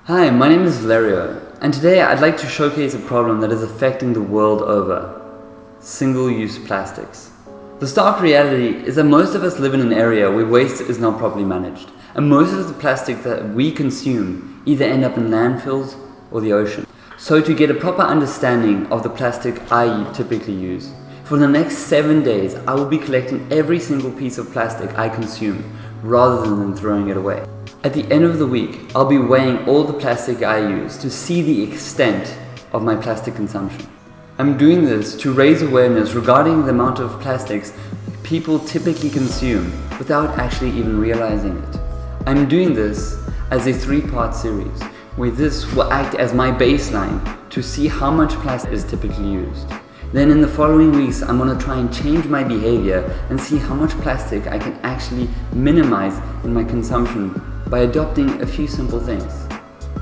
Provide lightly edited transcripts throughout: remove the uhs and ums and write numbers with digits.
Hi, my name is Valerio, and today I'd like to showcase a problem that is affecting the world over: single-use plastics. The stark reality is that most of us live in an area where waste is not properly managed, and most of the plastic that we consume either end up in landfills or the ocean. So to get a proper understanding of the plastic I typically use, for the next 7 days I will be collecting every single piece of plastic I consume rather than throwing it away. At the end of the week, I'll be weighing all the plastic I use to see the extent of my plastic consumption. I'm doing this to raise awareness regarding the amount of plastics people typically consume without actually even realizing it. I'm doing this as a 3-part series, where this will act as my baseline to see how much plastic is typically used. Then in the following weeks, I'm going to try and change my behavior and see how much plastic I can actually minimize in my consumption by adopting a few simple things.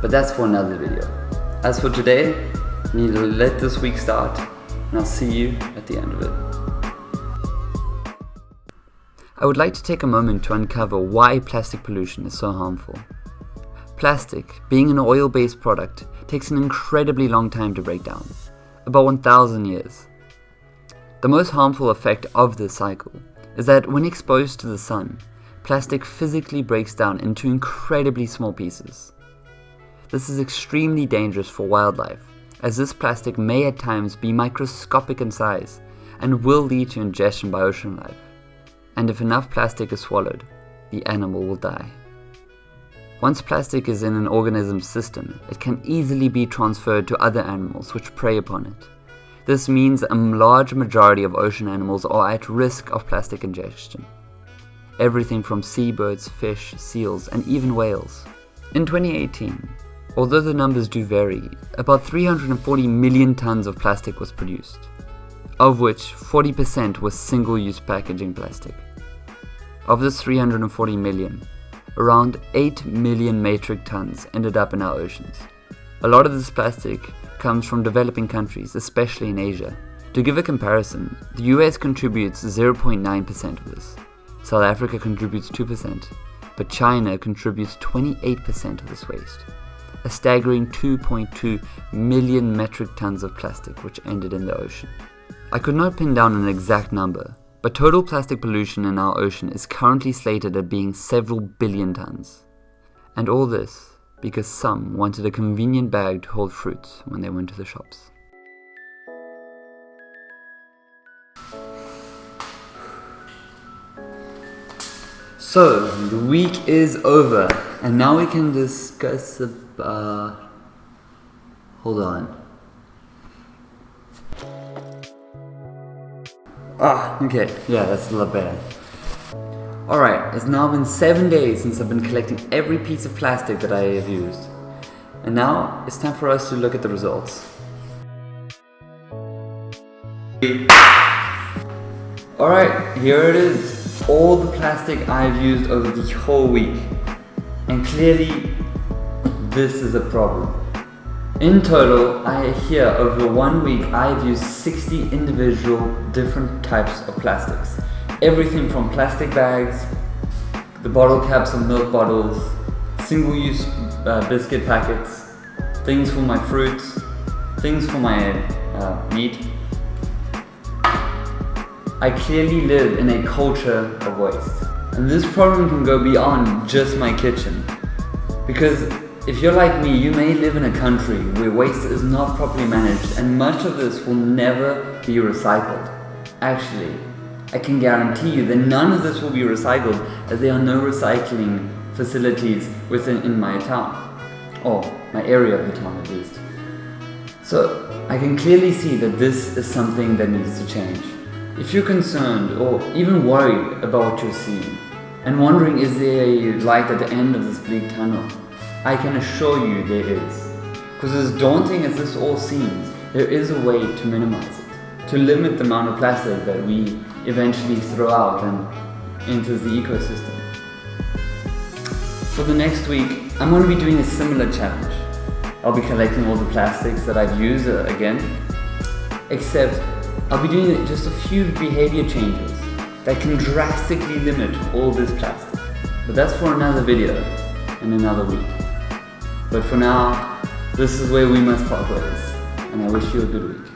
But that's for another video. As for today, I need to let this week start, and I'll see you at the end of it. I would like to take a moment to uncover why plastic pollution is so harmful. Plastic, being an oil-based product, takes an incredibly long time to break down, about 1,000 years. The most harmful effect of this cycle is that when exposed to the sun, plastic physically breaks down into incredibly small pieces. This is extremely dangerous for wildlife, as this plastic may at times be microscopic in size and will lead to ingestion by ocean life. And if enough plastic is swallowed, the animal will die. Once plastic is in an organism's system, it can easily be transferred to other animals which prey upon it. This means a large majority of ocean animals are at risk of plastic ingestion. Everything from seabirds, fish, seals, and even whales. In 2018, although the numbers do vary, about 340 million tons of plastic was produced, of which 40% was single-use packaging plastic. Of this 340 million, around 8 million metric tons ended up in our oceans. A lot of this plastic comes from developing countries, especially in Asia. To give a comparison, the US contributes 0.9% of this. South Africa contributes 2%, but China contributes 28% of this waste. A staggering 2.2 million metric tons of plastic which ended in the ocean. I could not pin down an exact number, but total plastic pollution in our ocean is currently slated at being several billion tons. And all this because some wanted a convenient bag to hold fruits when they went to the shops. So, the week is over, and now we can discuss about... Hold on. Okay, yeah, that's a lot better. Alright, it's now been 7 days since I've been collecting every piece of plastic that I have used. And now, it's time for us to look at the results. Alright, here it is. All the plastic I've used over the whole week. And clearly, this is a problem. In total, over 1 week, I've used 60 individual different types of plastics. Everything from plastic bags, the bottle caps of milk bottles, single-use biscuit packets, things for my fruits, things for my meat. I clearly live in a culture of waste. And this problem can go beyond just my kitchen. Because if you're like me, you may live in a country where waste is not properly managed, and much of this will never be recycled. Actually, I can guarantee you that none of this will be recycled, as there are no recycling facilities in my town, or my area of the town at least. So I can clearly see that this is something that needs to change. If you're concerned or even worried about what you're seeing, and wondering is there a light at the end of this bleak tunnel, I can assure you there is. Because as daunting as this all seems, there is a way to minimize it, to limit the amount of plastic that we eventually throw out and enters the ecosystem. For the next week, I'm going to be doing a similar challenge. I'll be collecting all the plastics that I've used again, except I'll be doing just a few behavior changes that can drastically limit all this plastic. But that's for another video in another week. But for now, this is where we must part ways, and I wish you a good week.